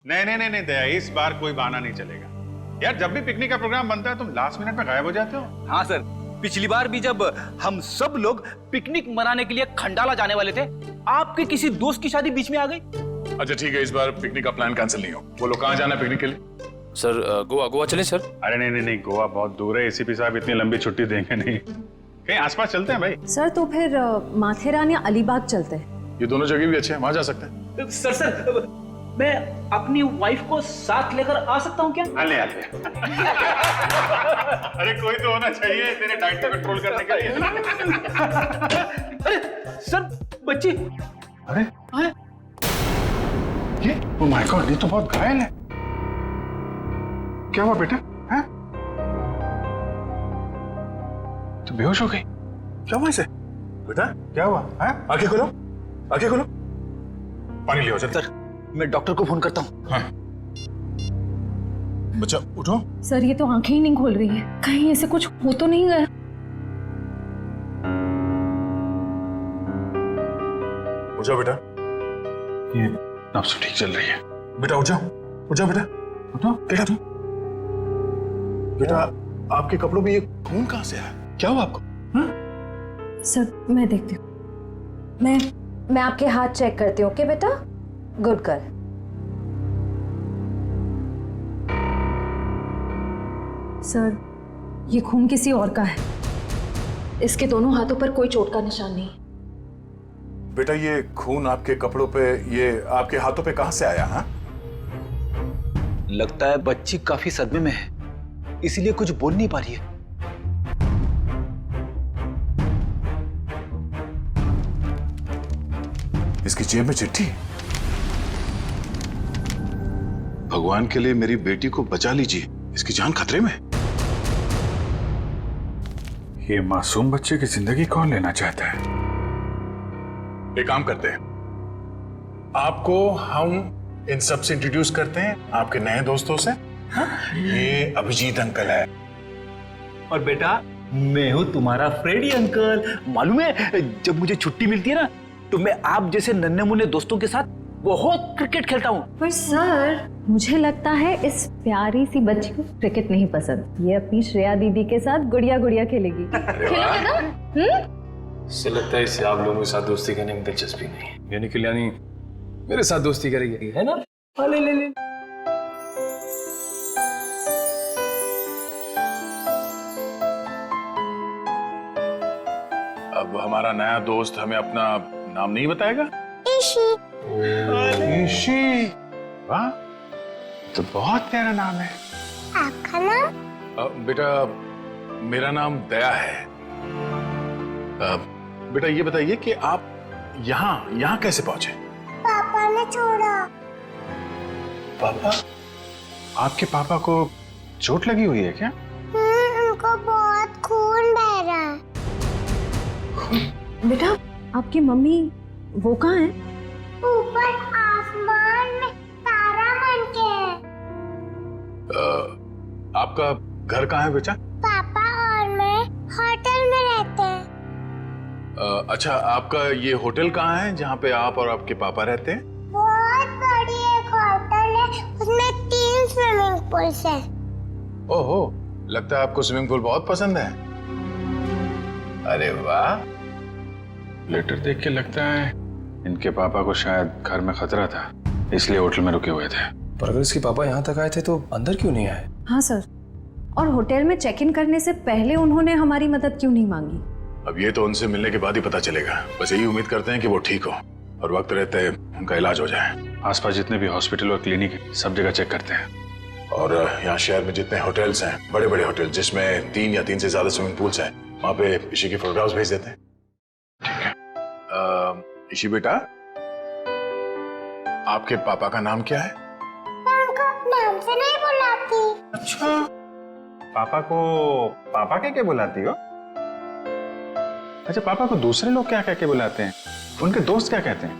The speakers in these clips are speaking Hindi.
नहीं नहीं नहीं नहीं दया, इस बार कोई बहाना नहीं चलेगा यार। जब भी पिकनिक का प्रोग्राम बनता है तुम लास्ट मिनट में गायब हो जाते हो। हाँ सर, पिछली बार भी जब हम सब लोग पिकनिक मनाने के लिए खंडाला जाने वाले थे, आपके किसी दोस्त की शादी बीच में आ गई। अच्छा ठीक है, इस बार पिकनिक का प्लान कैंसिल नहीं हो। बोलो कहाँ जाना है पिकनिक के लिए? सर गोवा गोवा चलें सर? अरे नहीं नहीं नहीं, गोवा बहुत दूर है, एसीपी साहब इतनी लंबी छुट्टी देंगे नहीं। कहीं आसपास चलते हैं भाई। सर तो फिर माथेरान या अलीबाग चलते हैं। ये दोनों जगह भी अच्छे हैं, वहां जा सकते हैं। सर मैं अपनी वाइफ को साथ लेकर आ सकता हूँ क्या? आले आले। अरे कोई तो होना चाहिए तेरे डाइट को कंट्रोल करने के लिए। अरे सर बच्ची। अरे हाँ? ये ओह माय गॉड, ये तो बहुत घायल है। क्या हुआ बेटा? हैं? तो बेहोश हो गई? क्या हुआ इसे? बेटा क्या हुआ? हैं? आंखें खोलो, आंखें खोलो। पानी लियो जल्दी। सर मैं डॉक्टर को फोन करता हूँ। हाँ। बच्चा उठो। सर ये तो आंखें ही नहीं खोल रही है, कहीं ऐसे कुछ हो तो नहीं गया? उठ जाओ बेटा। ये नब्ज ठीक चल रही है। बेटा उठ जाओ, उठ जाओ बेटा, उठो बेटा। तुम बेटा आपके कपड़ों में ये खून कहाँ से आया? क्या हुआ आपको? सर मैं देखती हूँ। मैं आपके हाथ चेक करती हूँ। ओके बेटा, गुड गर्ल। सर ये खून किसी और का है, इसके दोनों हाथों पर कोई चोट का निशान नहीं। बेटा ये खून आपके कपड़ों पे, ये आपके हाथों पे कहाँ से आया? हाँ लगता है बच्ची काफी सदमे में है, इसीलिए कुछ बोल नहीं पा रही है। इसकी जेब में चिट्ठी। भगवान के लिए मेरी बेटी को बचा लीजिए, इसकी जान खतरे में। ये मासूम बच्चे की जिंदगी कौन लेना चाहता है? एक काम करते हैं, आपको हम इन सब से इंट्रोड्यूस करते हैं, आपके नए दोस्तों से। ये अभिजीत अंकल है। और बेटा मैं हूँ तुम्हारा फ्रेडी अंकल। मालूम है जब मुझे छुट्टी मिलती है ना, तो मैं आप जैसे नन्हे मुन्ने दोस्तों के साथ बहुत क्रिकेट खेलता हूँ। पर सर मुझे लगता है इस प्यारी सी बच्ची को क्रिकेट नहीं पसंद, ये अपनी श्रेया दीदी के साथ गुड़िया गुड़िया खेलेगी। खेलोगे ना? इससे लगता है इसे आप लोगों के साथ दोस्ती करने में दिलचस्पी नहीं, यानी कल्याणी मेरे साथ दोस्ती करेगी, है ना? ले ले ले। अब हमारा नया दोस्त हमें अपना नाम नहीं बताएगा? ईशी। वाह, तो बहुत प्यारा नाम है। आपका नाम? बेटा मेरा नाम दया है। बेटा ये बताइए कि आप यहाँ कैसे पहुंचे? पापा ने छोड़ा। पापा? आपके पापा को चोट लगी हुई है क्या? उनको बहुत खून बह रहा है। बेटा आपकी मम्मी वो कहाँ है? ऊपर आसमान में तारा बन के है। आपका घर कहाँ है बेटा? पापा और मैं होटल में रहते हैं। अच्छा आपका ये होटल कहाँ है जहाँ पे आप और आपके पापा रहते हैं? बहुत बड़ी एक होटल है, उसमें 3 स्विमिंग पूल्स हैं। ओहो, लगता है आपको स्विमिंग पूल बहुत पसंद है। अरे वाह। लेटर देख के लगता है इनके पापा को शायद घर में खतरा था, इसलिए होटल में रुके हुए थे। पर अगर इसके पापा यहाँ तक आए थे तो अंदर क्यों नहीं आए? हाँ सर, और होटल में चेक इन करने से पहले उन्होंने हमारी मदद क्यों नहीं मांगी? अब ये तो उनसे मिलने के बाद ही पता चलेगा। बस यही उम्मीद करते हैं कि वो ठीक हो और वक्त रहते उनका इलाज हो जाए। आसपास जितने भी हॉस्पिटल और क्लिनिक है सब जगह चेक करते हैं। और यहाँ शहर में जितने होटल्स हैं, बड़े बड़े होटल जिसमें 3 या 3 से ज्यादा स्विमिंग पूल्स हैं, वहां पे ईशी की फोटोग्राफ्स भेज देते हैं। ठीक है। ईशी बेटा, आपके पापा का नाम क्या है? उनको नाम से नहीं बुलाती। अच्छा, पापा को पापा क्या बुलाती हो? अच्छा, पापा को दूसरे लोग क्या कह के बुलाते हैं? उनके दोस्त क्या कहते हैं?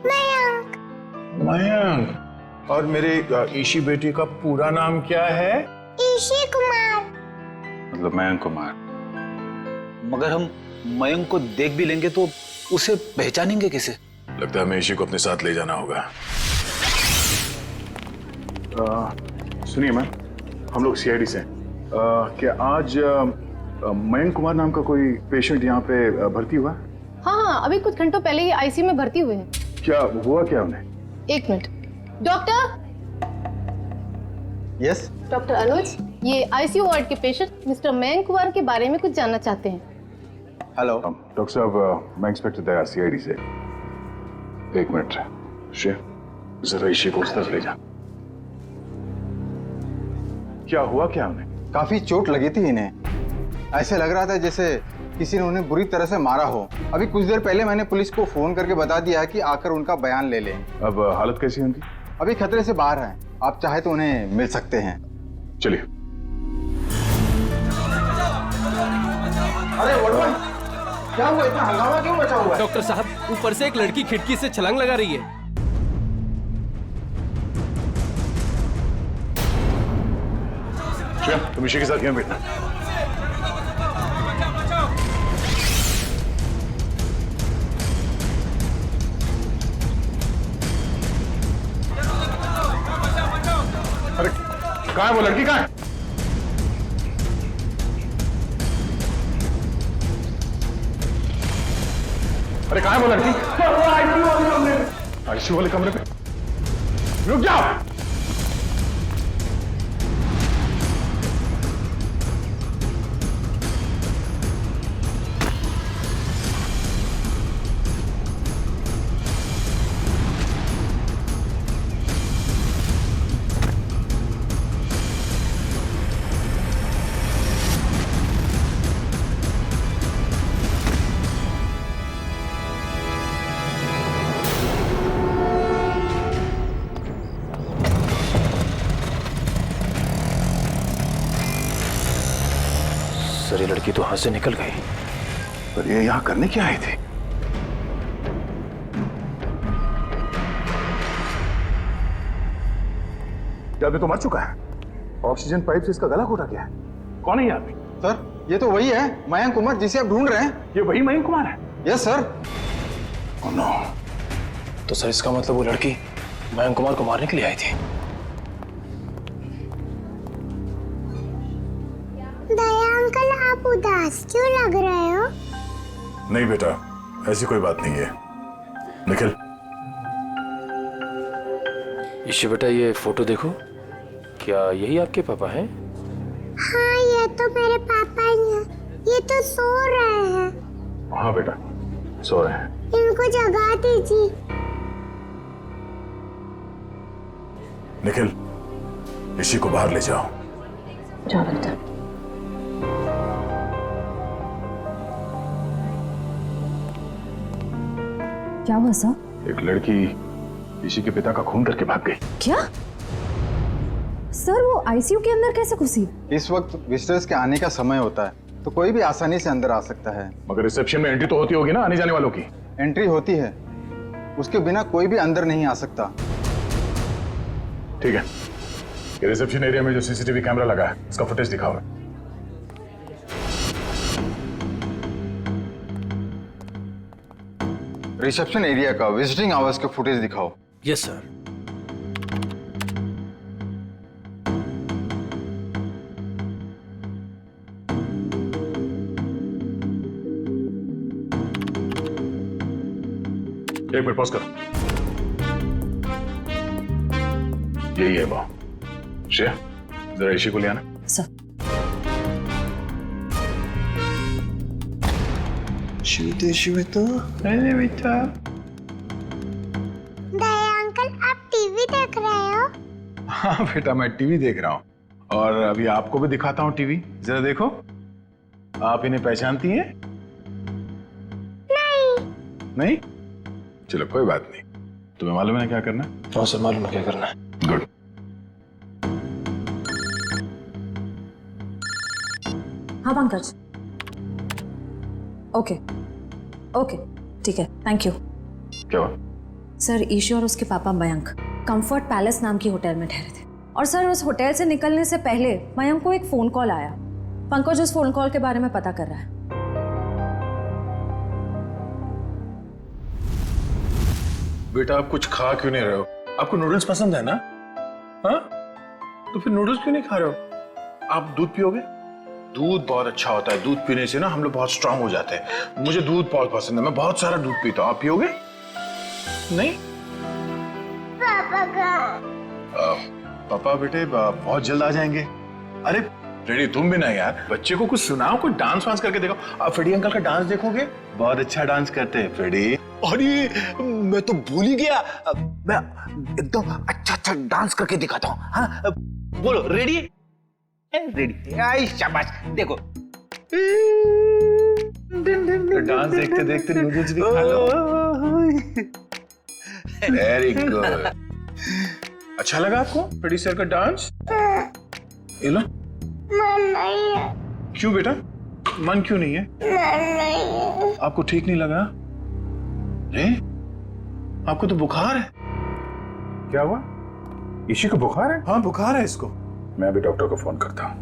मयंक। मयंक। और मेरे ईशी बेटी का पूरा नाम क्या है? ईशी कुमार। मतलब मयंक कुमार। मगर हम मयंक को देख भी लेंगे तो उसे पहचानेंगे कैसे? लगता है हमें ईशी को अपने साथ ले जाना होगा। सुनिए मैम, हम लोग सीआईडी से हैं। क्या आज मयंक कुमार नाम का कोई पेशेंट यहाँ पे भर्ती हुआ? हाँ, अभी कुछ घंटों पहले ही आईसीयू में भर्ती हुए हैं। क्या हुआ क्या उन्हें? एक मिनट। डॉक्टर। यस। डॉक्टर अनुज, ये आईसीयू वार्ड के पेशेंट मिस्टर मयंक कुमार के बारे में कुछ जानना चाहते हैं। हेलो। डॉक्टर साहब, मैं इंस्पेक्टर दया सीआईडी से। एक मिनट श्रेया, जरा ऋषि को उस तरफ ले जा। क्या हुआ क्या उन्हें? काफी चोट लगी थी इन्हें। ऐसे लग रहा था जैसे किसी ने उन्हें बुरी तरह से मारा हो। अभी कुछ देर पहले मैंने पुलिस को फोन करके बता दिया कि आकर उनका बयान ले लें। अब हालत कैसी है उनकी? अभी खतरे से बाहर हैं। आप चाहे तो उन्हें मिल सकते हैं। चलिए। अरे वर्धमान, क्या हुआ? इतना हंगामा क्यों मचा हुआ है? डॉक्टर साहब, ऊपर से एक लड़की खिड़की से छलांग लगा रही है। श्रेया, तुम ऋषि के साथ यहाँ बैठना। अरे कहाँ है वो लड़की? कहाँ है? अरे कहाँ है वो लड़की? आईसीयू वाले कमरे पे। रुक जाओ। सर, ये लड़की तो हाथ से निकल गई। पर ये यहाँ करने क्या आए थे? क्या आदमी तो मर चुका है। ऑक्सीजन पाइप से इसका गला घोटा गया है। कौन है ये आदमी? सर, ये तो वही है मयंक कुमार जिसे आप ढूंढ रहे हैं। ये वही मयंक कुमार है? Yes sir. Oh no. तो सर, इसका मतलब वो लड़की मयंक कुमार को मारने के लिए आई थी। दया अंकल, आप उदास क्यों लग रहे हो? नहीं बेटा, ऐसी कोई बात नहीं है। निखिल, ईशु बेटा, ये फोटो देखो। क्या यही आपके पापा हैं? हाँ, ये तो मेरे पापा ही हैं। ये तो सो रहे हैं। हाँ बेटा, सो रहे हैं। इनको जगा दीजिए। निखिल, ऋषि को बाहर ले जाओ। जाओ बेटा। क्या हुआ सर? एक लड़की ऋषि के पिता का खून करके भाग गई। क्या? सर, वो आईसीयू के अंदर कैसे घुसी? इस वक्त विजिटर्स के आने का समय होता है, तो कोई भी आसानी से अंदर आ सकता है। मगर रिसेप्शन में एंट्री तो होती होगी ना आने जाने वालों की? एंट्री होती है, उसके बिना कोई भी अंदर नहीं आ सकता। ठीक है, ये रिसेप्शन एरिया में जो सीसीटीवी कैमरा लगा है उसका फुटेज दिखाओ। रिसेप्शन एरिया का विजिटिंग आवर्स के फुटेज दिखाओ। Yes sir. एक मिनट पॉज करो। यही है वो। श्रेया, जरा ऋषि को ले आना। सर। अरे बेटा। दया अंकल, आप टीवी देख रहे हो? हाँ बेटा, मैं टीवी देख रहा हूँ और अभी आपको भी दिखाता हूँ टीवी। जरा देखो, आप इन्हें पहचानती हैं? नहीं? चलो कोई बात नहीं। तुम्हें मालूम है ना क्या करना है? हाँ सर, मालूम है क्या करना है। गुड। हाँ पंकज। ओके ओके, ठीक है, थैंक यू। क्या हुआ? सर, ईशू और उसके पापा मयंक कंफर्ट पैलेस नाम की होटल में ठहरे थे, और सर उस होटल से निकलने से पहले मयंक को एक फोन कॉल आया। पंकज उस फोन कॉल के बारे में पता कर रहा है। बेटा, आप कुछ खा क्यों नहीं रहे हो? आपको नूडल्स पसंद है ना? हाँ? तो फिर नूडल्स क्यों नहीं खा रहे हो? आप दूध पियोगे? दूध बहुत अच्छा होता है, दूध पीने से ना हम लोग बहुत स्ट्रांग हो जाते हैं। मुझे दूध बहुत पसंद है, मैं बहुत सारा दूध पीता हूँ। आप पियोगे? नहीं? पापा कहाँ? पापा बेटे बहुत जल्द आ जाएंगे। अरे फ्रेडी तुम भी ना यार, बच्चे को कुछ सुनाओ, कुछ डांस वांस करके देखो। आप फ्रेडी अंकल का डांस देखोगे, बहुत अच्छा डांस करते हैं फ्रेडी। अरे मैं तो भूल ही गया, मैं एकदम अच्छा डांस करके दिखाता हूँ। हाँ बोलो, रेडी? रेडी, आई शाबाश, देखो। डांस देखते देखते नूडल्स भी खा लो। Very good. अच्छा लगा आपको फ्रेडी सर का डांस? ये लो। मन नहीं है। क्यों बेटा, मन क्यों नहीं है? मन नहीं है। आपको ठीक नहीं लगा? आपको तो बुखार है। क्या हुआ? इसी को बुखार है? हाँ बुखार है इसको। मैं अभी डॉक्टर को फोन करता हूँ।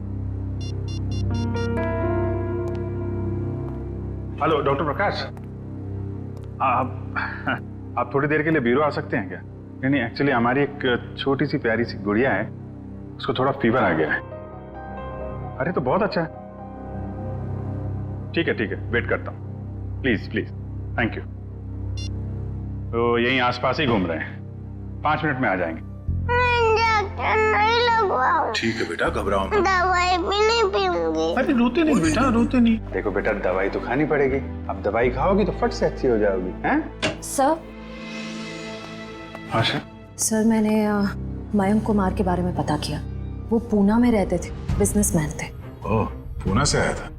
हेलो डॉक्टर प्रकाश, आप थोड़ी देर के लिए ब्यूरो आ सकते हैं क्या? नहीं एक्चुअली हमारी एक छोटी सी प्यारी सी गुड़िया है, उसको थोड़ा फीवर आ गया है। अरे तो बहुत अच्छा है। ठीक है वेट करता हूँ, प्लीज प्लीज, थैंक यू। तो यहीं आसपास ही घूम रहे हैं, 5 मिनट में आ जाएंगे। इंजेक्शन नहीं लगवाओ। ठीक है बेटा, घबराओ मत। दवाई भी नहीं पीऊंगी। अरे रोते नहीं बेटा, रोते नहीं। देखो बेटा, दवाई तो खानी पड़ेगी। अब दवाई खाओगी तो फट से अच्छी हो जाओगी, हैं? सर। हाँ सर। सर मैंने मयंक कुमार के बारे में पता किया। वो पूना में रहते थे, बिजनेसमैन थे। ओह, पूना से आया था?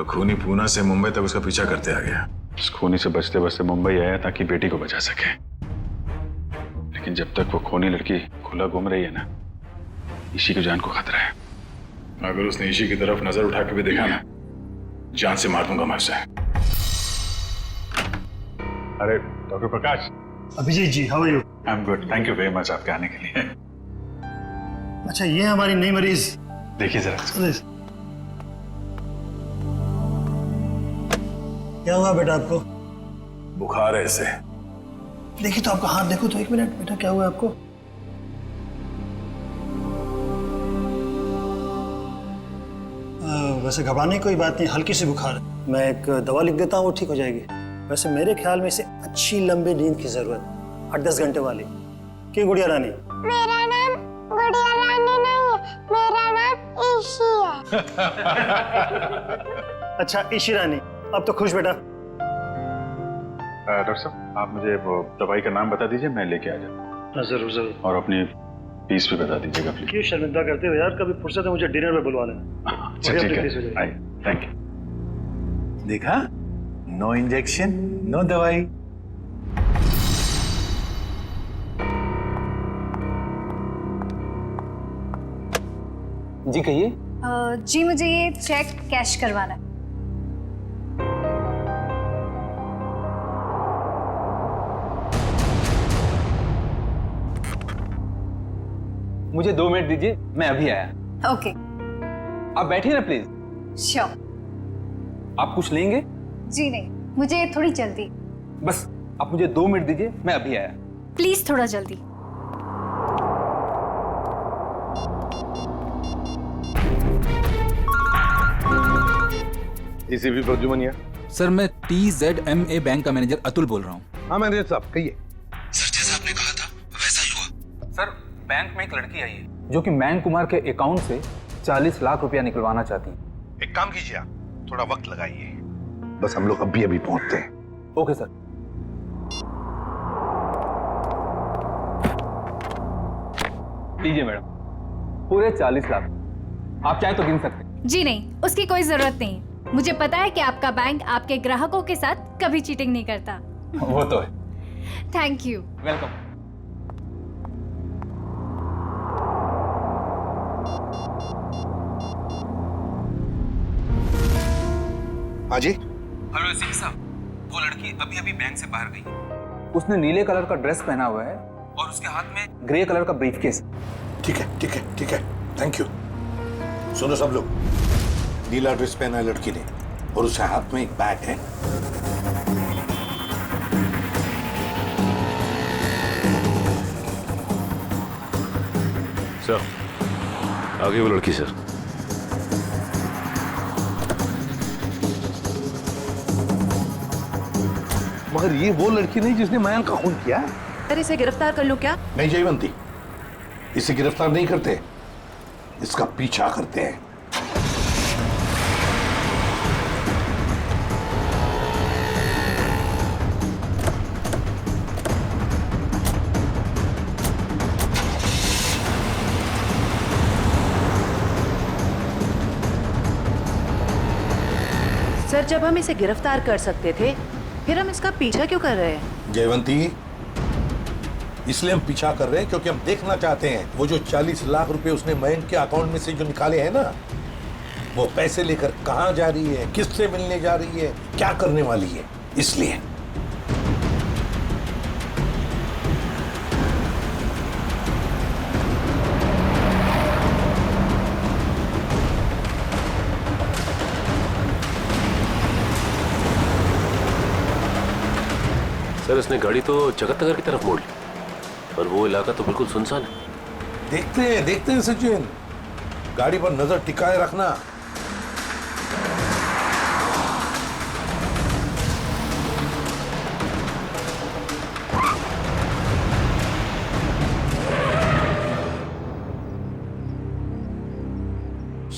खूनी पूना से मुंबई तक उसका पीछा करते आ गया। उस खूनी से बचते बचते मुंबई आया ताकि बेटी को बचा सके, लेकिन जब तक वो खूनी लड़की खुला घूम रही है ना, ईशी की जान को खतरा है। अगर उसने ईशी की तरफ नजर उठा के भी देखा ना, जान से मार दूंगा मैं उसे। अरे doctor Prakash. Abhijit ji, how are you? I am good, thank you very much आपके आने के लिए। अच्छा, ये हमारी नई मरीज। देखिए जरा। क्या हुआ बेटा आपको? बुखार है इसे। देखिए तो आपका हाथ देखो तो, 1 मिनट बेटा, क्या हुआ आपको? वैसे घबराने की कोई बात नहीं, हल्की सी बुखार है। मैं एक दवा लिख देता हूँ, वो ठीक हो जाएगी। वैसे मेरे ख्याल में इसे अच्छी लंबी नींद की जरूरत, 8-10 घंटे वाली। क्यों गुड़िया रानी? मेरा नाम गुड़िया रानी नहीं है, मेरा नाम ईशी है। अच्छा ईशी रानी, अब तो खुश बेटा। डॉक्टर साहब, आप मुझे वो दवाई का नाम बता दीजिए, मैं लेके आ जाता हूँ। जरूर जरूर। और अपनी फीस भी बता दीजिएगा प्लीज। क्यों शर्मिंदा करते हो यार, कभी फुर्सत है मुझे डिनर में बुलवा लेना। अच्छा ठीक है, आइए, थैंक यू। देखा, नो इंजेक्शन नो दवाई। जी कहिए। जी मुझे ये चेक कैश करवाना है। मुझे 2 मिनट दीजिए, मैं अभी आया। ओके। आप बैठिए ना प्लीज। श्योर। आप कुछ लेंगे? जी नहीं, मुझे थोड़ी जल्दी। बस आप मुझे 2 मिनट दीजिए, मैं अभी आया। प्लीज थोड़ा जल्दी। एसीपी प्रद्युमन। सर मैं TZMA बैंक का मैनेजर अतुल बोल रहा हूँ। हाँ मैनेजर साहब कहिए। सर जैसा आपने कहा था वैसा ही हुआ। सर बैंक में एक लड़की आई है जो कि मयंक कुमार के अकाउंट से 40 लाख रुपया निकलवाना चाहती है। एक काम कीजिए, आप थोड़ा वक्त लगाइए, बस हम लोग अभी अभी पहुंचते हैं। Okay sir. लीजिए मैडम, पूरे 40 लाख। आप चाहे तो गिन सकते हैं। जी नहीं, उसकी कोई जरूरत नहीं। मुझे पता है कि आपका बैंक आपके ग्राहकों के साथ कभी चीटिंग नहीं करता। वो तो है। Thank you. वेलकम। हाँ जी। हेलो एसीपी साहब, वो लड़की अभी अभी बैंक से बाहर गई। उसने नीले कलर का ड्रेस पहना हुआ है और उसके हाथ में ग्रे कलर का ब्रीफकेस। ठीक है ठीक है ठीक है, थैंक यू। सुनो सब लोग, नीला ड्रेस पहना है लड़की ने और उसके हाथ में एक बैग है। सर, आगे वो लड़की सर। मगर ये वो लड़की नहीं जिसने मयंक का खून किया। सर इसे गिरफ्तार कर लूं क्या? नहीं जयवंती, इसे गिरफ्तार नहीं करते, इसका पीछा करते हैं। सर जब हम इसे गिरफ्तार कर सकते थे फिर हम इसका पीछा क्यों कर रहे हैं? जयवंती, इसलिए हम पीछा कर रहे हैं क्योंकि हम देखना चाहते हैं वो जो 40 लाख रुपए उसने मयंक के अकाउंट में से जो निकाले हैं ना, वो पैसे लेकर कहां जा रही है, किससे मिलने जा रही है, क्या करने वाली है, इसलिए। सर इसने गाड़ी तो जगत नगर की तरफ मोड़ ली और वो इलाका तो बिल्कुल सुनसान है। देखते हैं सचिन, गाड़ी पर नजर टिकाए रखना।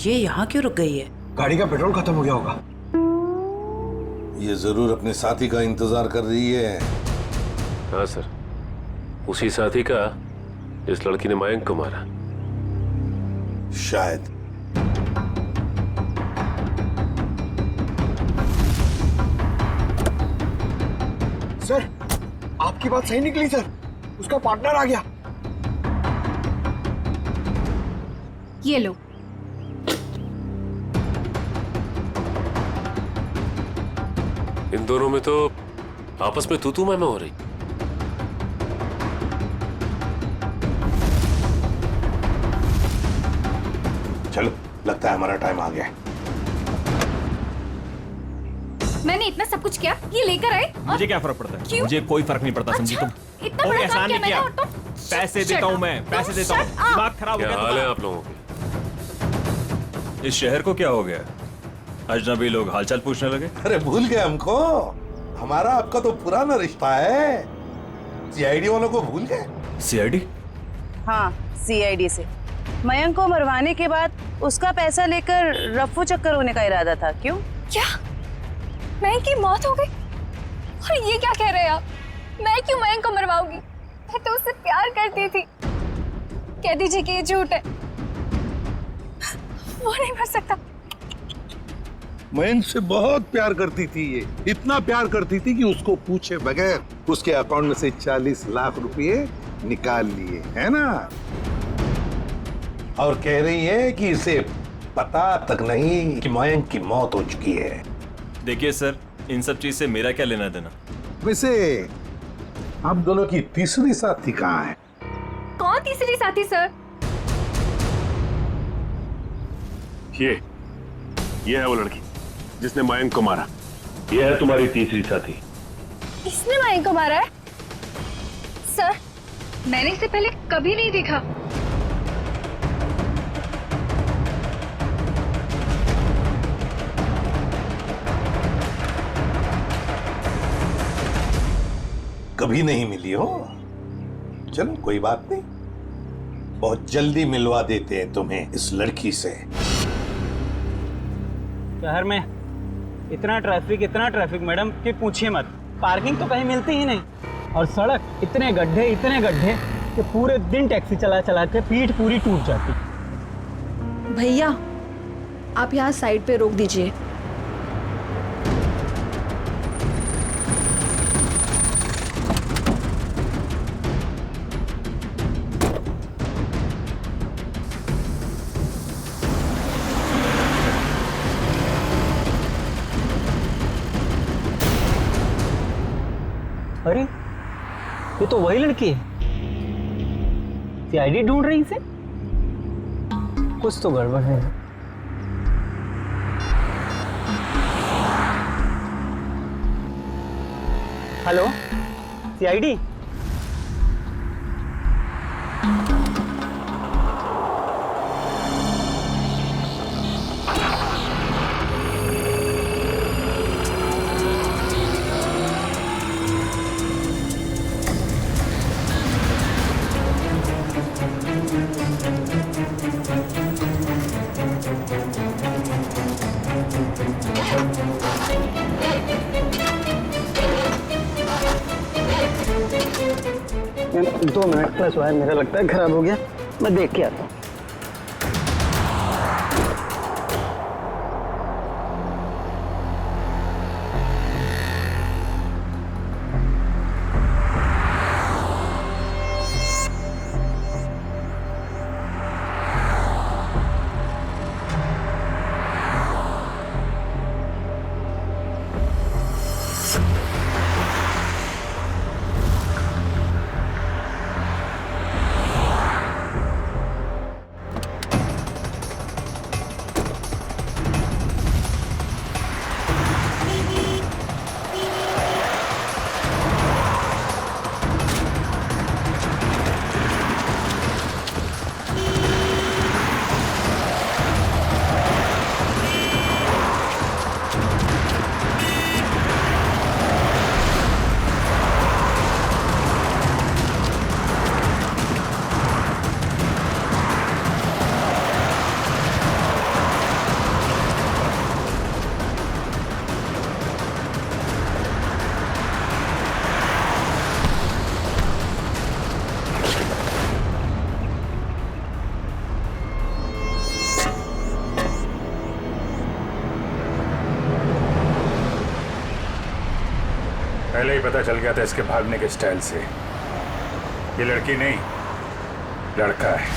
ये यहाँ क्यों रुक गई है? गाड़ी का पेट्रोल खत्म हो गया होगा। ये जरूर अपने साथी का इंतजार कर रही है। हाँ सर, उसी साथी का इस लड़की ने मयंक को मारा। शायद। सर आपकी बात सही निकली सर, उसका पार्टनर आ गया। ये लो। इन दोनों में तो आपस में तू मैं हो रही। चलो, लगता है हमारा टाइम आ गया है। मैंने इतना सब कुछ किया, ये लेकर आए। मुझे क्या फर्क पड़ता है? क्यों? मुझे कोई फर्क नहीं पड़ता। अच्छा, समझी तुम? इतना बड़ा काम किया मैंने और तुम? पैसे देता हूँ मैं, पैसे देता हूँ। दिमाग खराब हो क्या गया हाल है आप लोगों के? इस शहर को क्या हो गया? अजनबी लोग हालचाल पूछने लगे। अरे भूल गए हमको? हमारा आपका तो पुराना रिश्ता है। सीआईडी वालों को भूल गए? सीआईडी? हाँ, सीआईडी से मयंक को मरवाने के बाद उसका पैसा लेकर रफू चक्कर होने का इरादा था। क्यों? क्या मयंक की मौत हो गई? और ये क्या कह रहे हैं आप? मैं क्यों मयंक को मरवाऊंगी? मैं तो उससे प्यार करती थी। कह दीजिए कि ये झूठ है। वो नहीं मर सकता। मयंक से बहुत प्यार करती थी ये, इतना प्यार करती थी कि उसको पूछे बगैर उसके अकाउंट में से 40 लाख रुपए निकाल लिए, है ना? और कह रही है कि इसे पता तक नहीं कि मयंक की मौत हो चुकी है। देखिए सर, इन सब चीज से मेरा क्या लेना देना? वैसे आप दोनों की तीसरी साथी कहाँ है? कौन तीसरी साथी सर? ये है वो लड़की जिसने मयंक को मारा। ये है तुम्हारी तीसरी साथी। इसने मयंक को मारा है? सर मैंने इसे पहले कभी नहीं देखा। कभी नहीं मिली हो? चलो कोई बात नहीं, बहुत जल्दी मिलवा देते हैं तुम्हें इस लड़की से। शहर में इतना ट्रैफिक मैडम कि पूछिए मत। पार्किंग तो कहीं मिलती ही नहीं, और सड़क इतने गड्ढे कि पूरे दिन टैक्सी चला के पीठ पूरी टूट जाती। भैया आप यहाँ साइड पे रोक दीजिए। अरे ये तो वही लड़की है। सीआईडी ढूंढ रही इसे? कुछ तो गड़बड़ है। Hello CID? 2 minute plus wire मेरा लगता है खराब हो गया, मैं देख के आता हूँ। पहले ही पता चल गया था इसके भागने के स्टाइल से। ये लड़की नहीं, लड़का है।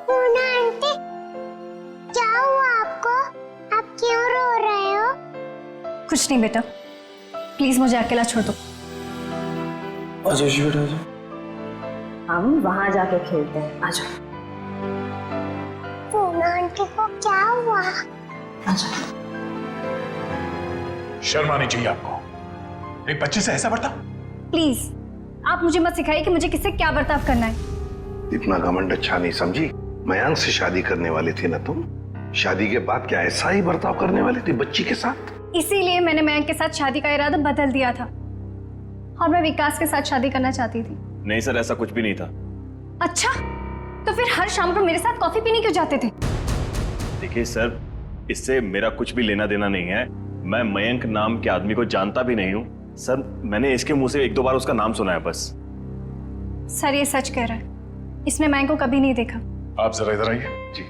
पूना आंटी, क्या हुआ आपको? आप क्यों रो रहे हो? कुछ नहीं बेटा, प्लीज मुझे अकेला छोड़ दो। आजा जी बेटा आजा। हम वहां जाके खेलते हैं, आजा। पूना आंटी को क्या हुआ? आजा। शर्म आनी चाहिए आपको। एक बच्चे से ऐसा बर्ताव? प्लीज आप मुझे मत सिखाइए कि मुझे किससे क्या बर्ताव करना है। इतना घमंड अच्छा नहीं समझी। मयांक से शादी करने वाली थी ना तुम? शादी के बाद क्या ऐसा ही बर्ताव करने वाली थी बच्ची के साथ? इसीलिए मैंने मयंक के साथ शादी का इरादा बदल दिया था और मैं विकास के साथ शादी करना चाहती थी। नहीं सर, ऐसा कुछ भी नहीं था। अच्छा, तो फिर हर शाम को मेरे साथ कॉफी पीने क्यों जाते थे? देखिए सर, इससे मेरा कुछ भी लेना देना नहीं है। मैं मयंक नाम के आदमी को जानता भी नहीं हूँ सर। मैंने इसके मुंह से 1-2 बार उसका नाम सुना है बस। सर ये सच कह रहा है, इसमें मयंक को कभी नहीं देखा। आप जरा इधर आइए। जी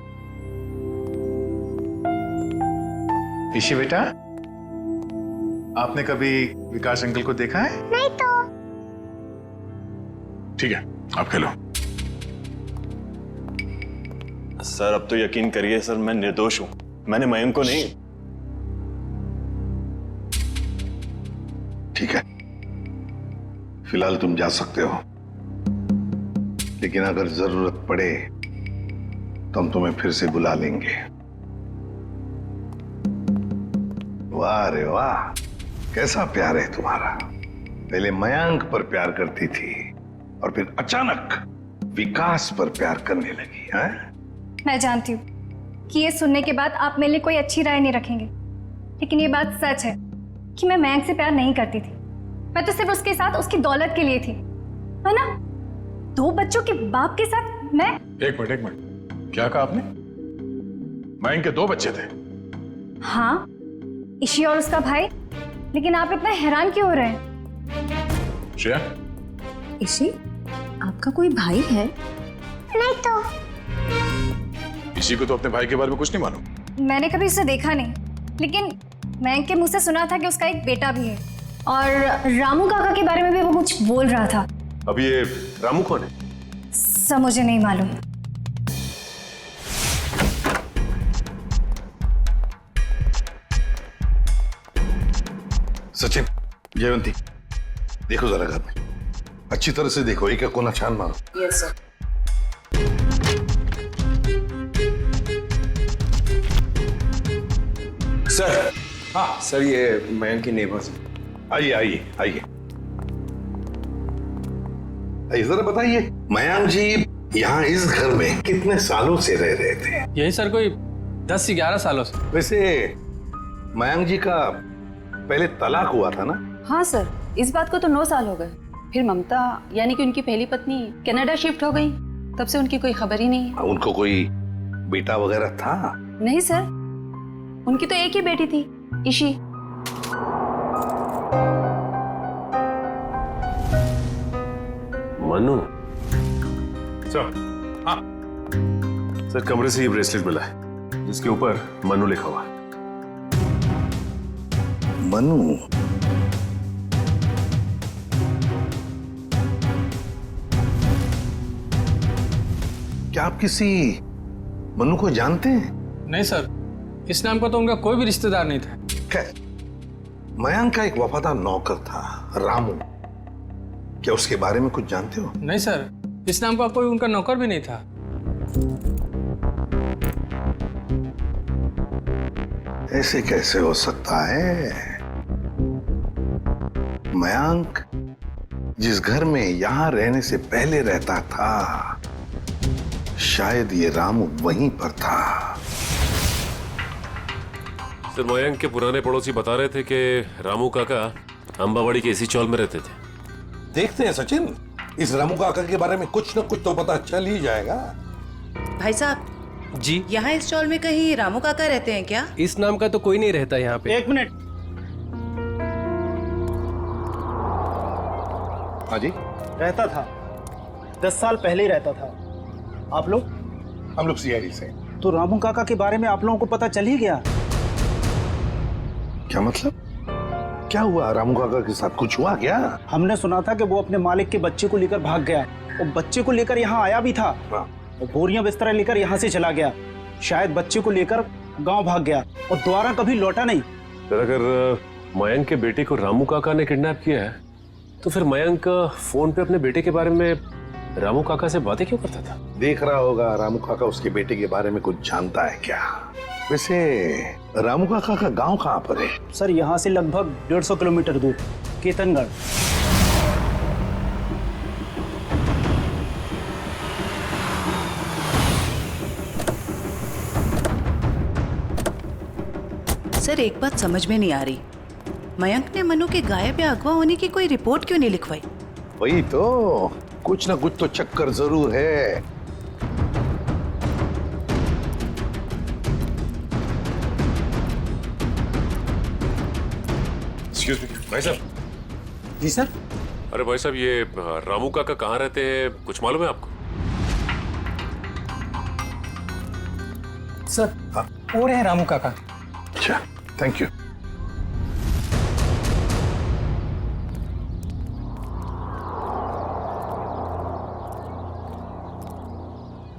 ईशी बेटा, आपने कभी विकास अंकल को देखा है? नहीं तो। ठीक है, आप खेलो। सर अब तो यकीन करिए सर, मैं निर्दोष हूं। मैंने मयंक को नहीं। ठीक है, फिलहाल तुम जा सकते हो, लेकिन अगर जरूरत पड़े तो हम तुम्हें फिर से बुला लेंगे। वाह रे वाह, कैसा प्यार है तुम्हारा। पहले मयंक पर प्यार करती थी और फिर अचानक विकास पर प्यार करने लगी है? मैं जानती हूँ कि ये सुनने के बाद आप मेरे लिए कोई अच्छी राय नहीं रखेंगे, लेकिन ये बात सच है कि मैं मयंक से प्यार नहीं करती थी। मैं तो सिर्फ उसके साथ उसकी दौलत के लिए थी, है ना? 2 बच्चों के बाप के साथ मैं। एक मिनट, क्या कहा आपने? मयंक के 2 बच्चे थे? हाँ, ईशी और उसका भाई। लेकिन आप इतना हैरान क्यों हो रहे हैं? श्रेया, ईशी, आपका कोई भाई है? नहीं तो। इसी को तो अपने भाई के बारे में कुछ नहीं मालूम? मैंने कभी उसे देखा नहीं, लेकिन मयंक के मुंह से सुना था कि उसका एक बेटा भी है और रामू काका के बारे में भी वो कुछ बोल रहा था। अब ये रामू कौन है? सब मुझे नहीं मालूम। सचिन, जयवंती, देखो जरा घर में अच्छी तरह से देखो, एक एक कोना छान मारो। Yes sir. सर, हाँ सर, ये मयंक की नेबर्स। आइए आइए आइए, जरा बताइए, मयंक जी यहाँ इस घर में कितने सालों से रह रहे थे? यही सर कोई 10 से 11 सालों से। वैसे मयंक जी का पहले तलाक हुआ था ना? हाँ सर, इस बात को तो 9 साल हो गए। फिर ममता यानी कि उनकी पहली पत्नी कनाडा शिफ्ट हो गई, तब से उनकी कोई खबर ही नहीं है। उनको कोई बेटा वगैरह था? नहीं सर, उनकी तो एक ही बेटी थी, ईशी। मनु सर, हाँ सर, कमरे से ये ब्रेसलेट मिला है जिसके ऊपर मनु लिखा हुआ है। मनु? क्या आप किसी मनु को जानते हैं? नहीं सर, इस नाम का तो उनका कोई भी रिश्तेदार नहीं था। खैर, मयंक का एक वफादार नौकर था रामू, क्या उसके बारे में कुछ जानते हो? नहीं सर, इस नाम का कोई उनका नौकर भी नहीं था। ऐसे कैसे हो सकता है? मयंक जिस घर में यहां रहने से पहले रहता था, शायद ये रामू वहीं पर था। सर, मयंक के पुराने पड़ोसी बता रहे थे कि रामू काका अंबावाड़ी के इसी चौल में रहते थे। देखते हैं सचिन, इस रामू काका के बारे में कुछ न कुछ तो पता चल ही जाएगा। भाई साहब जी, यहाँ इस चौल में कहीं रामू काका रहते हैं क्या? इस नाम का तो कोई नहीं रहता यहाँ पे। 1 मिनट। हाँ जी, रहता था, 10 साल पहले ही रहता था। आप लोग? हम लोग सीआईडी से। तो रामू काका के बारे में आप लोगों को पता चल ही गया? क्या मतलब? क्या हुआ रामू काका के साथ? कुछ हुआ क्या? हमने सुना था कि वो अपने मालिक के बच्चे को लेकर भाग गया और बच्चे को लेकर यहाँ आया भी था और बोरियां बिस्तरा लेकर यहाँ से चला गया। शायद बच्चे को लेकर गांव भाग गया और दोबारा कभी लौटा नहीं। अगर मयंक के बेटे को रामू काका ने किडनैप किया है तो फिर मयंक फोन पे अपने बेटे के बारे में रामू काका से बातें क्यों करता था? देख रहा होगा रामू काका उसके बेटे के बारे में कुछ जानता है क्या? वैसे रामू काका का गांव कहाँ पर है? सर, यहाँ से लगभग 150 किलोमीटर दूर, केतनगढ़। सर, एक बात समझ में नहीं आ रही, मयंक ने मनु के गायब या अगवा होने की कोई रिपोर्ट क्यों नहीं लिखवाई? वही तो, कुछ ना कुछ तो चक्कर जरूर है। एक्सक्यूज मी भाई साहब। जी सर। अरे भाई साहब, ये रामू काका कहाँ रहते हैं, कुछ मालूम है आपको? सर, वो रहे रामू काका। अच्छा, थैंक यू।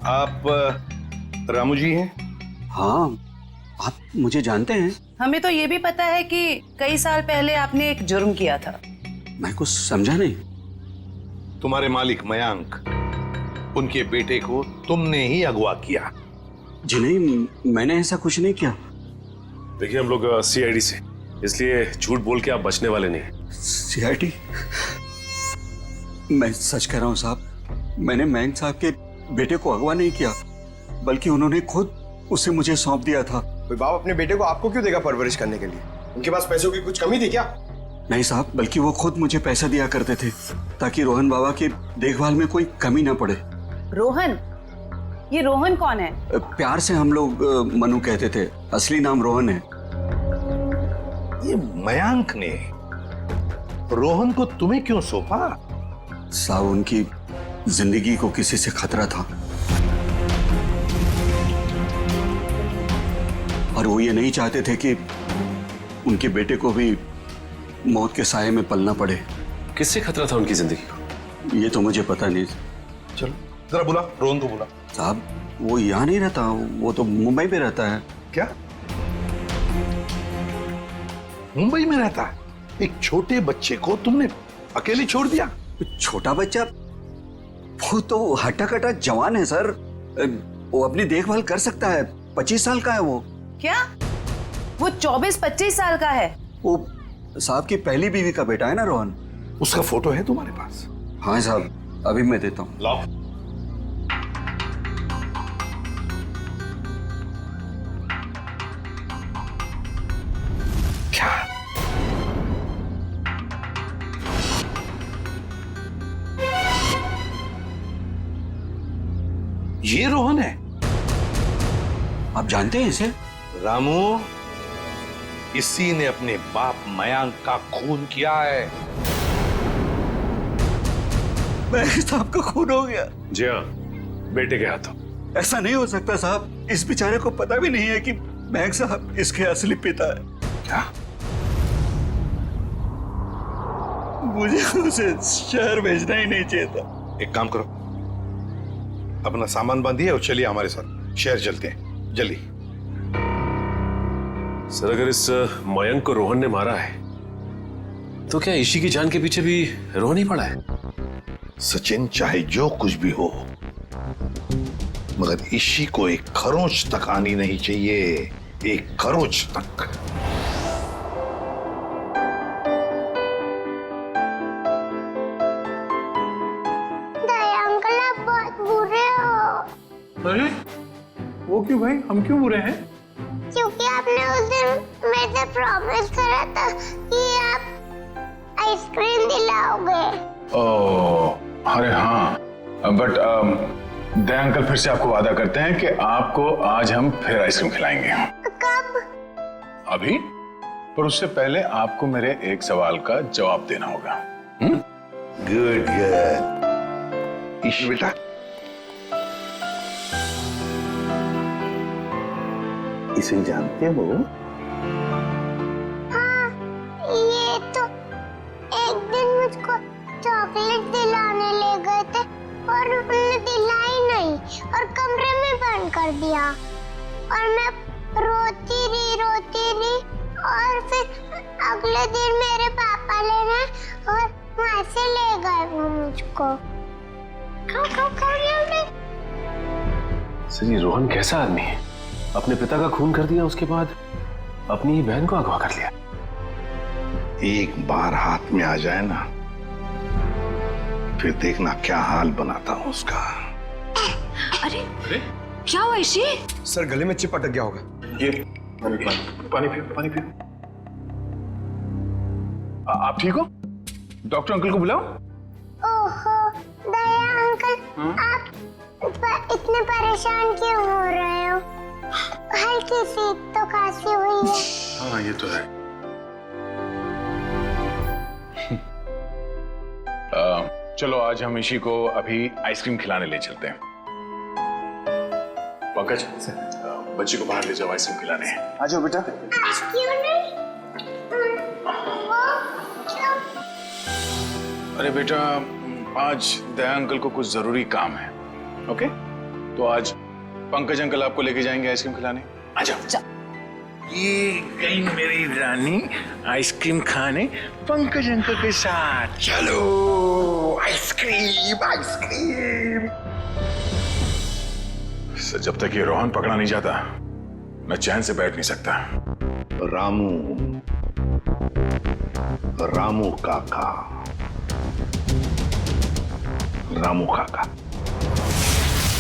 आप रामू जी हैं? हाँ, आप मुझे जानते हैं? हमें तो ये भी पता है कि कई साल पहले आपने एक जुर्म किया था। मैं कुछ समझा नहीं। तुम्हारे मालिक मयंक, उनके बेटे को तुमने ही अगवा किया। जी नहीं, मैंने ऐसा कुछ नहीं किया। देखिए, हम लोग सीआईडी से, इसलिए झूठ बोल के आप बचने वाले नहीं। सीआईडी? मैं सच कह रहा हूँ साहब, मैंने मयंक साहब के बेटे को अगवा नहीं किया, बल्कि उन्होंने खुद उसे मुझे सौंप दिया था। कोई बाप अपने बेटे को आपको क्यों देगा परवरिश करने के लिए? उनके पास पैसों की कुछ कमी थी क्या? नहीं साहब, बल्कि वो खुद मुझे पैसा दिया करते थे ताकि रोहन बाबा की देखभाल में कोई कमी ना पड़े। रोहन? ये रोहन कौन है? प्यार से हम लोग मनु कहते थे, असली नाम रोहन है। ये मयंक ने रोहन को तुम्हें क्यों सौंपा? साहब, उनकी जिंदगी को किसी से खतरा था और वो ये नहीं चाहते थे कि उनके बेटे को भी मौत के साए में पलना पड़े। किससे खतरा था उनकी जिंदगी को? ये तो मुझे पता नहीं। चलो जरा बुला, रोहन को बुला। साहब, वो यहाँ नहीं रहता, वो तो मुंबई में रहता है। क्या? मुंबई में रहता है? एक छोटे बच्चे को तुमने अकेले छोड़ दिया? छोटा बच्चा? वो तो हट्टा कट्टा जवान है सर, वो अपनी देखभाल कर सकता है। 25 साल का है वो। क्या? वो 24-25 साल का है? वो साहब की पहली बीवी का बेटा है ना रोहन। उसका फोटो है तुम्हारे पास? हाँ साहब, अभी मैं देता हूँ। लाओ। ये रोहन है? आप जानते हैं इसे? रामू, इसी ने अपने बाप मयांक का खून किया है। मयंक साहब का खून हो गया? जी हाँ, बेटे के हाथों। ऐसा नहीं हो सकता साहब, इस बेचारे को पता भी नहीं है कि मयंक साहब इसके असली पिता है। क्या? मुझे उसे शहर भेजना ही नहीं चाहिए था। एक काम करो, अपना सामान बांधिए और चलिए हमारे साथ, शहर चलते हैं, जल्दी। सर, अगर इस मयंक को रोहन ने मारा है तो क्या ईशी की जान के पीछे भी रोहन ही पड़ा है? सचिन, चाहे जो कुछ भी हो, मगर ईशी को एक खरोंच तक आनी नहीं चाहिए, एक खरोंच तक। अंकल आप बहुत बुरे हो। अरे वो क्यों भाई, हम क्यों बुरे हैं? क्योंकि आपने उस दिन मेरे से प्रॉमिस करा था कि आप आइसक्रीम दिलाओगे। ओह, अरे हाँ, बट दया अंकल फिर से आपको वादा करते हैं कि आपको आज हम फिर आइसक्रीम खिलाएंगे। कब? अभी, पर उससे पहले आपको मेरे एक सवाल का जवाब देना होगा। Good good. ईशी बेटा, इसे जानते हो? हाँ, ये तो एक दिन मुझको चॉकलेट दिलाने ले गए थे और उन्होंने दिलाई नहीं और कमरे में बंद कर दिया और मैं रोती रही और फिर अगले दिन मेरे पापा लेने और वहां से ले गए वो मुझको। सर, ये रोहन कैसा आदमी है? अपने पिता का खून कर दिया, उसके बाद अपनी ही बहन को अगवा कर लिया। एक बार हाथ में आ जाए ना, फिर देखना क्या हाल बनाता हूं उसका। अरे क्या हुआ ईशी? सर, गले में चिप अटक गया होगा। ये पानी पियो। आप ठीक हो? डॉक्टर अंकल को बुलाओ। ओहो दया अंकल, आप इतने परेशान क्यों हो रहे हो? हल्की सी तो खांसी हुई है। हाँ, ये तो है। चलो आज हम ईशी को अभी आइसक्रीम खिलाने ले चलते हैं। पंकज, बच्ची को बाहर ले जाओ, आइसक्रीम खिलाने। आ जाओ बेटा। क्यों नहीं? अरे बेटा, आज दया अंकल को कुछ जरूरी काम है। ओके, तो आज पंकज अंकल आपको लेके जाएंगे आइसक्रीम खिलाने। आ जाओ। ये गई मेरी रानी आइसक्रीम खाने पंकज अंकल के साथ। चलो आइसक्रीम। सर, जब तक ये रोहन पकड़ा नहीं जाता मैं चैन से बैठ नहीं सकता। रामू काका।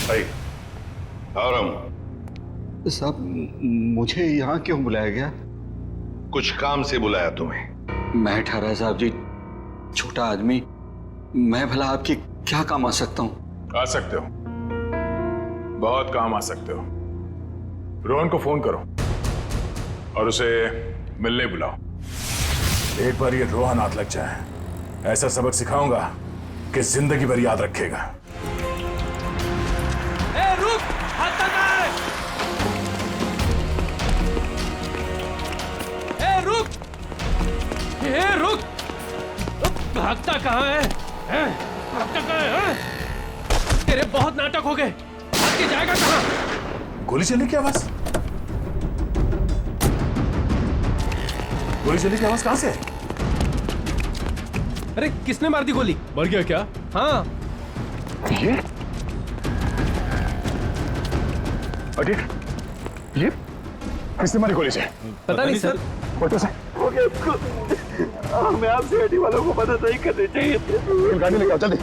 भाई, और साहब, मुझे यहाँ क्यों बुलाया गया? कुछ काम से बुलाया तुम्हें। मैं ठहरा साहब जी, छोटा आदमी, मैं भला आपकी क्या काम आ सकता हूँ? आ सकते हो, बहुत काम आ सकते हो। रोहन को फोन करो और उसे मिलने बुलाओ। एक बार ये रोहन हाथ लग जाए, ऐसा सबक सिखाऊंगा कि जिंदगी भर याद रखेगा। रुक, हाथ रुक, रुक, भागता कहाँ है? भागता कहाँ है? तेरे बहुत नाटक हो गए, भाग के जाएगा कहाँ? गोली चलने की आवाज, गोली चलने की आवाज कहां से? अरे किसने मार दी गोली? मर गया क्या? हाँ। ये किसने मारी गोली से? पता नहीं सर। मैं आपसे गाड़ी वालों को मदद नहीं करनी चाहिए थी। गाड़ी लेके आओ जल्दी।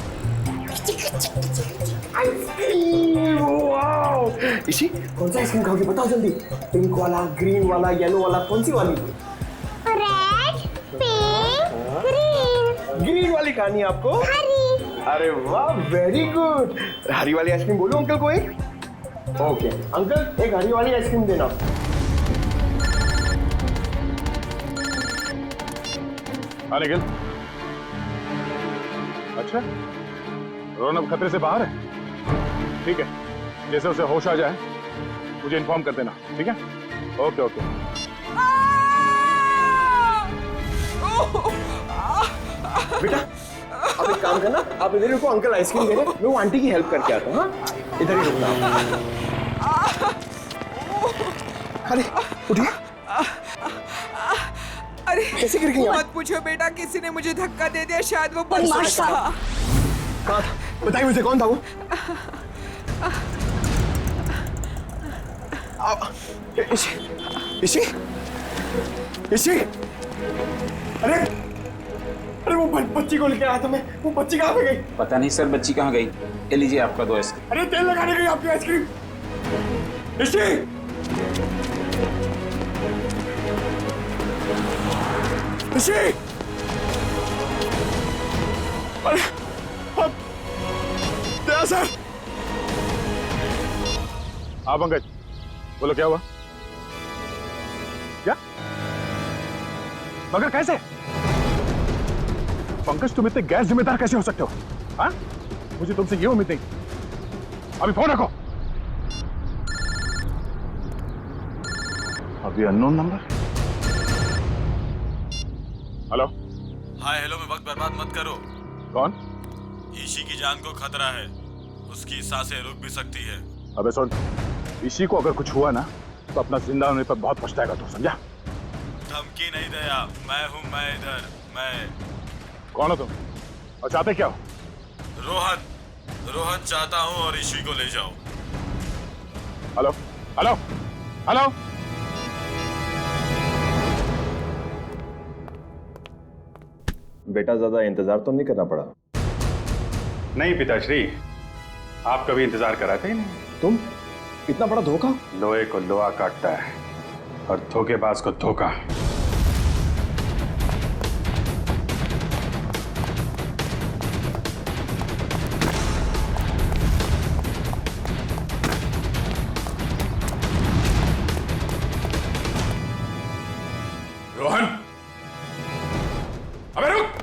इसी कौन सा आइसक्रीम खाओगे बताओ जल्दी। पिंक वाला, ग्रीन वाला, येलो वाला, कौन सी वाली? Red, pink, green. ग्रीन वाली खानी है आपको? हरी। अरे वाह, वेरी गुड। हरी वाली आइसक्रीम बोलो अंकल को एक। ओके अंकल, एक हरी वाली आइसक्रीम देना। हाँ निखिल। अच्छा, रोहन अब खतरे से बाहर है। ठीक है, जैसे उसे होश आ जाए मुझे इन्फॉर्म कर देना, ठीक है? Okay okay. बेटा आप एक काम करना, आप इधर रुको, अंकल आइसक्रीम दे रहे हैं, मैं वो आंटी की हेल्प करके आता हूँ। हाँ इधर ही रुकना। अरे उठिए। अरे कैसे गिर गई आप? मत पूछो बेटा, किसी ने मुझे धक्का दे दिया, शायद वो बदमाश था। कहाँ था? बताइए मुझे, कौन था वो? इसी अरे वो बच्ची को लेके आया था मैं, वो बच्ची कहाँ पे गई? पता नहीं सर, बच्ची कहाँ गई। ये लीजिए आपका 2 आइसक्रीम। अरे तेल लगाने गई आपकी आइसक्रीम। इसी अरे दया सर। हाँ पंकज, बोलो क्या हुआ? क्या? मगर कैसे? पंकज तुम इतने गैर जिम्मेदार कैसे हो सकते हो? हाँ? मुझे तुमसे ये उम्मीद नहीं। अभी फोन रखो। अभी unknown number. Hello. Hi hello में वक्त बर्बाद मत करो। कौन? ईशी की जान को खतरा है, उसकी सांसें रुक भी सकती है। अबे सुन, ईशी को अगर कुछ हुआ ना तो अपना जिंदा होने पर बहुत पछताएगा तू, समझा? धमकी नहीं दया, मैं हूँ, मैं इधर, मैं। कौन हो तुम और चाहते क्या हो? रोहन चाहता हूँ और ईशी को ले जाओ। Hello hello hello. बेटा ज्यादा इंतजार तो नहीं करना पड़ा? नहीं पिताश्री, आप कभी इंतजार कराते ही नहीं। तुम इतना बड़ा धोखा? लोहे को लोहा काटता है और धोखेबाज को धोखा। रोहन, अबे रुक।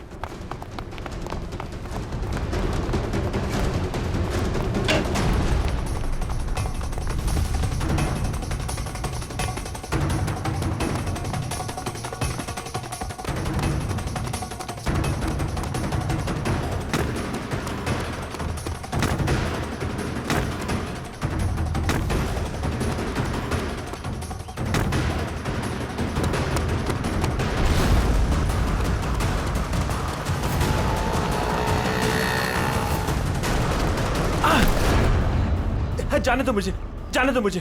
जाने दो मुझे, जाने दो मुझे।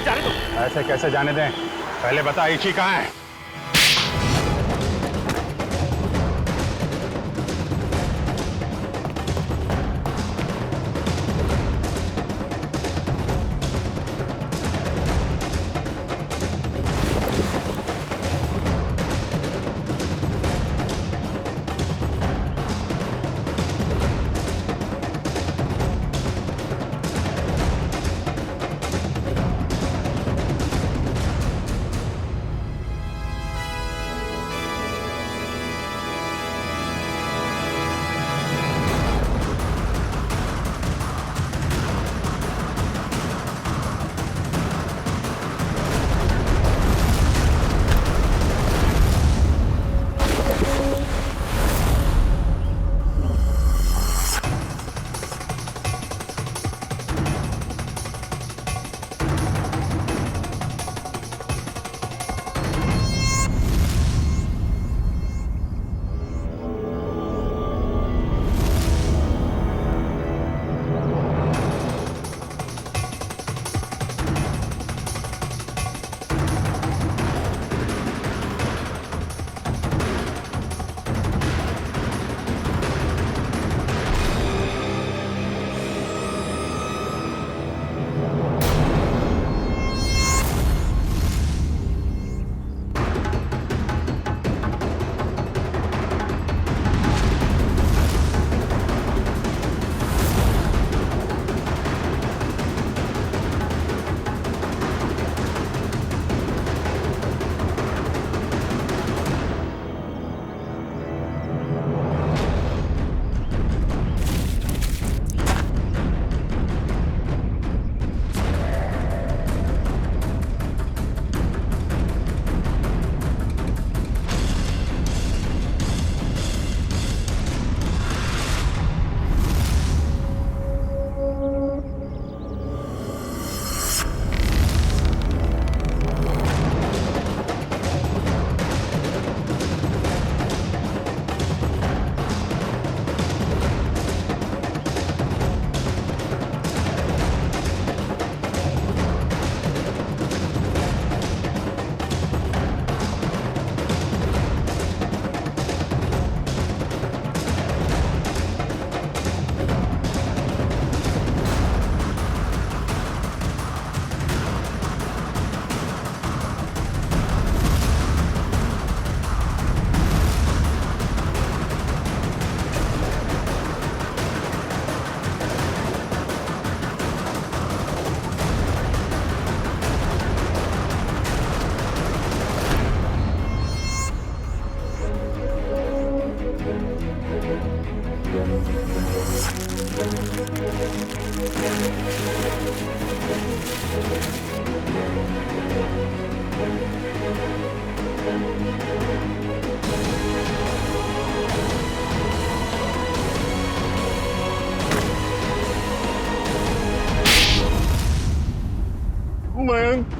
जाने दो। ऐसे कैसे जाने दें? पहले बता ईशी कहाँ है? मयंक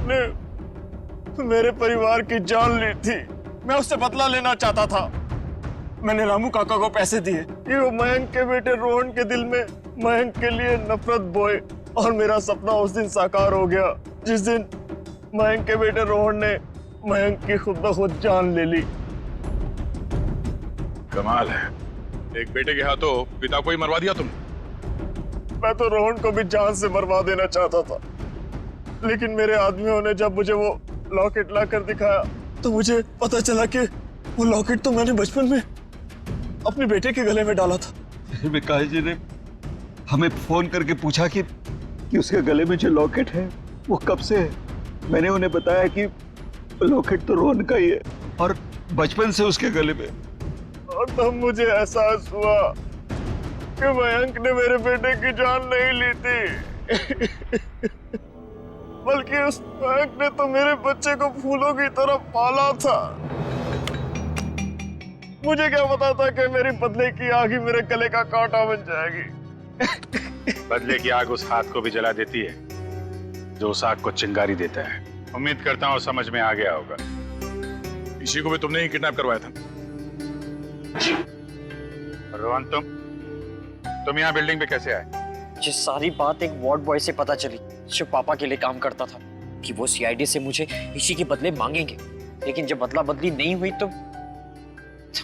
ने मेरे परिवार की जान ली थी। मैं उससे बदला लेना चाहता था। मैंने रामू काका को पैसे दिए कि वो मयंक के बेटे रोहन के दिल में मयंक के लिए नफरत बोए, और मेरा सपना उस दिन साकार हो गया जिस दिन मयंक के बेटे रोहन ने मयंक की खुद ब खुद जान ले ली। कमाल है, एक बेटे के हाथों पिता को ही मरवा दिया तुम। मैं तो रोहन को भी जान से मरवा देना चाहता था, लेकिन मेरे आदमियों ने जब मुझे वो लॉकेट ला कर दिखाया तो मुझे पता चला कि वो लॉकेट तो मैंने बचपन में अपने बेटे के गले में डाला था। विकास जी ने हमें फोन करके पूछा कि उसके गले में जो लॉकेट है वो कब से है। मैंने उन्हें बताया कि लॉकेट तो रोहन का ही है और बचपन से उसके गले में। और तब मुझे एहसास हुआ कि मयंक ने मेरे बेटे की जान नहीं ली थी बल्कि उस मयंक ने तो मेरे बच्चे को फूलों की तरह पाला था। मुझे क्या पता था कि मेरी बदले की आग ही मेरे गले का कांटा बन जाएगी। बदले की आग उस हाथ को भी जला देती है जो उस आग को चिंगारी देता है। उम्मीद करता हूँ समझ में आ गया होगा। इसी को भी तुमने ही किडनैप करवाया था। रोहन, तुम यहाँ बिल्डिंग पे कैसे आए? ये सारी बात एक वार्ड बॉय से पता चली जो पापा के लिए काम करता था, कि वो सीआईडी से मुझे इसी के बदले मांगेंगे। लेकिन जब बदला बदली नहीं हुई तो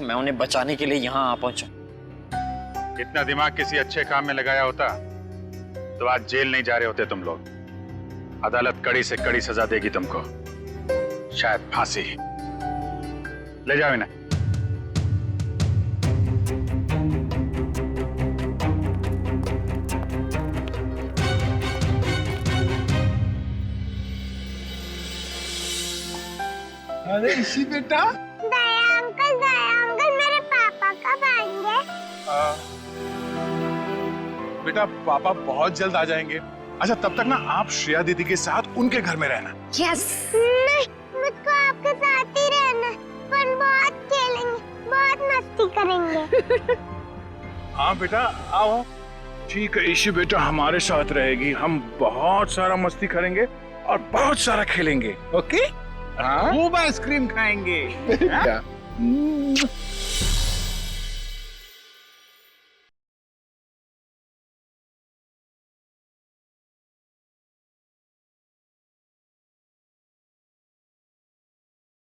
मैं उन्हें बचाने के लिए यहाँ आ पहुंचा। इतना दिमाग किसी अच्छे काम में लगाया होता तो आज जेल नहीं जा रहे होते तुम लोग। अदालत कड़ी से कड़ी सजा देगी तुमको, शायद फांसी। ले जाओ इन्हें। अरे इसी बेटा, दया अंकल मेरे पापा कब आएंगे? बेटा पापा बहुत जल्द आ जाएंगे। अच्छा तब तक ना आप श्रेया दीदी के साथ उनके घर में रहना। यस। नहीं, मुझको आपके साथ ही रहना। पर बहुत खेलेंगे, बहुत मस्ती करेंगे। हाँ बेटा आओ। ठीक है ईशी बेटा हमारे साथ रहेगी। हम बहुत सारा मस्ती करेंगे और बहुत सारा खेलेंगे। ओके? खूब आइसक्रीम खाएंगे।